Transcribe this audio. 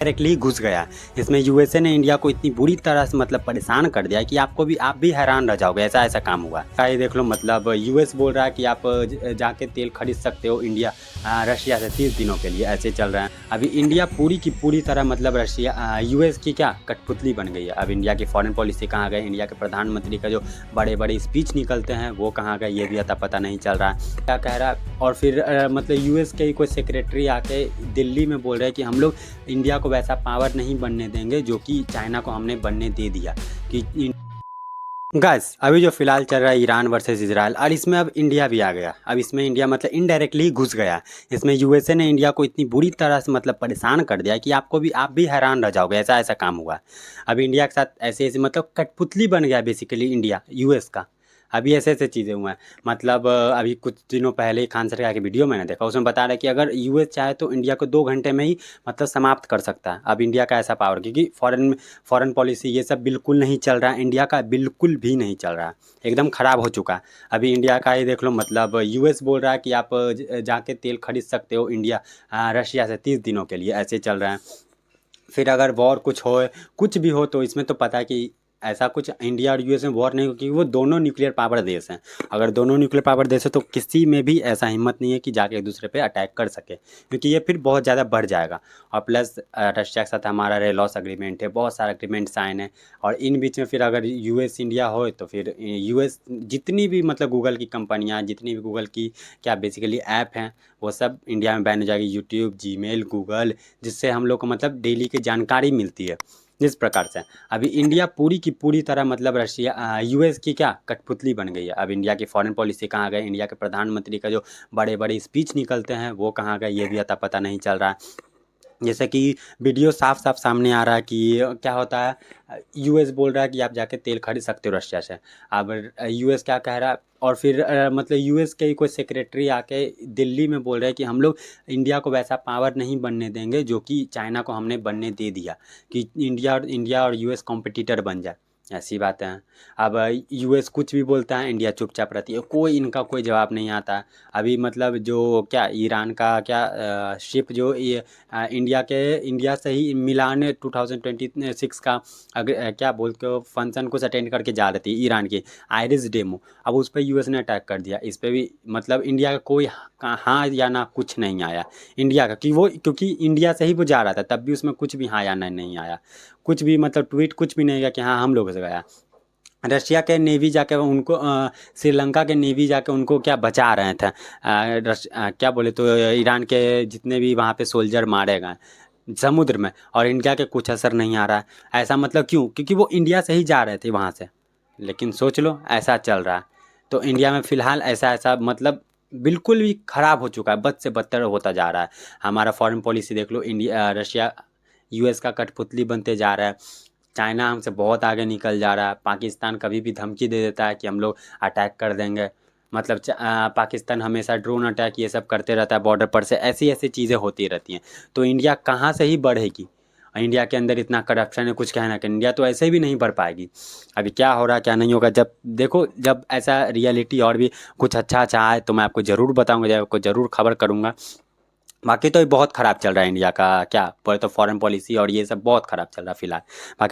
Directly घुस गया। इसमें यूएसए ने इंडिया को इतनी बुरी तरह से मतलब परेशान कर दिया कि आप भी हैरान रह जाओगे, ऐसा ऐसा काम हुआ। ये देख लो, मतलब यूएस बोल रहा है कि आप जाके तेल खरीद सकते हो इंडिया रशिया से 30 दिनों के लिए, ऐसे चल रहा है। अभी इंडिया पूरी की पूरी तरह मतलब रशिया यूएस की क्या कठपुतली बन गई है। अब इंडिया की फॉरेन पॉलिसी कहाँ गए, इंडिया के प्रधानमंत्री का जो बड़े बड़े स्पीच निकलते हैं वो कहाँ गए, ये भी अता पता नहीं चल रहा है क्या कह रहा है। और फिर मतलब यूएस के ही कोई सेक्रेटरी आके दिल्ली में बोल रहे हैं कि हम लोग इंडिया को वैसा पावर नहीं बनने देंगे जो कि चाइना को हमने बनने दे दिया। कि गैस अभी जो फिलहाल चल रहा है ईरान वर्सेस इजराइल, और इसमें अब इंडिया भी आ गया। अब इसमें इंडिया मतलब इनडायरेक्टली घुस गया। इसमें यूएसए ने इंडिया को इतनी बुरी तरह से मतलब परेशान कर दिया कि आप भी हैरान रह जाओगे, ऐसा ऐसा काम हुआ। अब इंडिया के साथ ऐसे ऐसे मतलब कठपुतली बन गया बेसिकली इंडिया यूएस का। अभी ऐसे ऐसे चीज़ें हुए हैं। मतलब अभी कुछ दिनों पहले खान सरकार की वीडियो मैंने देखा, उसमें बता रहा है कि अगर यूएस चाहे तो इंडिया को 2 घंटे में ही मतलब समाप्त कर सकता है। अब इंडिया का ऐसा पावर, क्योंकि फॉरेन पॉलिसी ये सब बिल्कुल नहीं चल रहा है, इंडिया का बिल्कुल भी नहीं चल रहा है, एकदम ख़राब हो चुका है। अभी इंडिया का ये देख लो, मतलब यूएस बोल रहा है कि आप जाके तेल खरीद सकते हो इंडिया रशिया से 30 दिनों के लिए, ऐसे चल रहा है। फिर अगर वॉर कुछ भी हो तो इसमें तो पता है कि ऐसा कुछ इंडिया और यूएस में वॉर नहीं हो, क्योंकि वो दोनों न्यूक्लियर पावर देश हैं। अगर दोनों न्यूक्लियर पावर देश है तो किसी में भी ऐसा हिम्मत नहीं है कि जाके एक दूसरे पे अटैक कर सके, क्योंकि ये फिर बहुत ज़्यादा बढ़ जाएगा। और प्लस रशिया के साथ हमारा रेलॉस एग्रीमेंट है, बहुत सारे एग्रीमेंट साइन है। और इन बीच में फिर अगर यूएस इंडिया हो तो फिर यूएस जितनी भी मतलब गूगल की कंपनियाँ, जितनी भी गूगल की क्या बेसिकली ऐप हैं, वो सब इंडिया में बैन हो जाएगी। यूट्यूब, जीमेल, गूगल, जिससे हम लोग को मतलब डेली की जानकारी मिलती है। इस प्रकार से अभी इंडिया पूरी की पूरी तरह मतलब रशिया यूएस की क्या कठपुतली बन गई है। अब इंडिया की फॉरेन पॉलिसी कहाँ गए, इंडिया के प्रधानमंत्री का जो बड़े बड़े स्पीच निकलते हैं वो कहाँ गए, ये भी अता पता नहीं चल रहा है। जैसे कि वीडियो साफ साफ सामने आ रहा है कि क्या होता है, यूएस बोल रहा है कि आप जाके तेल खरीद सकते हो रशिया से। अब यूएस क्या कह रहा है, और फिर मतलब यूएस के ही कोई सेक्रेटरी आके दिल्ली में बोल रहे हैं कि हम लोग इंडिया को वैसा पावर नहीं बनने देंगे जो कि चाइना को हमने बनने दे दिया, कि इंडिया और यूएस कॉम्पिटिटर बन जाए। ऐसी बातें हैं। अब यूएस कुछ भी बोलता है, इंडिया चुपचाप रहती है, इनका कोई जवाब नहीं आता है। अभी मतलब जो क्या ईरान का क्या शिप जो ये इंडिया से ही मिलान 2026 का अगर क्या बोलते हो फंक्शन कुछ अटेंड करके जा रही थी ईरान की आयरिस डेमो। अब उस पर यूएस ने अटैक कर दिया। इस पर भी मतलब इंडिया का कोई हाँ या ना कुछ नहीं आया इंडिया का, क्योंकि इंडिया से ही वो जा रहा था, तब भी उसमें कुछ भी हाँ या ना नहीं आया। कुछ भी मतलब ट्वीट कुछ भी नहीं गया कि हाँ हम लोग से गया। रशिया के नेवी जाके उनको श्रीलंका के नेवी जाके उनको क्या बचा रहे थे, क्या बोले तो ईरान के जितने भी वहाँ पे सोल्जर मारे गए समुद्र में, और इंडिया के कुछ असर नहीं आ रहा है। ऐसा मतलब क्यों, क्योंकि वो इंडिया से ही जा रहे थे वहाँ से। लेकिन सोच लो ऐसा चल रहा है। तो इंडिया में फ़िलहाल ऐसा ऐसा मतलब बिल्कुल भी ख़राब हो चुका है, बद से बदतर होता जा रहा है। हमारा फॉरेन पॉलिसी देख लो, इंडिया रशिया यूएस का कठपुतली बनते जा रहा है। चाइना हमसे बहुत आगे निकल जा रहा है। पाकिस्तान कभी भी धमकी दे देता है कि हम लोग अटैक कर देंगे। मतलब पाकिस्तान हमेशा ड्रोन अटैक ये सब करते रहता है बॉर्डर पर से, ऐसी ऐसी चीज़ें होती रहती हैं। तो इंडिया कहाँ से ही बढ़ेगी। इंडिया के अंदर इतना करप्शन है, कुछ कहना कि इंडिया तो ऐसे भी नहीं बढ़ पाएगी। अभी क्या हो रहा है क्या नहीं होगा, जब देखो, जब ऐसा रियलिटी और भी कुछ अच्छा अच्छा आए तो मैं आपको ज़रूर बताऊँगा, जब आपको ज़रूर खबर करूँगा। बाकी तो ये बहुत ख़राब चल रहा है इंडिया का क्या बोले तो फॉरेन पॉलिसी, और ये सब बहुत ख़राब चल रहा है फ़िलहाल। बाकी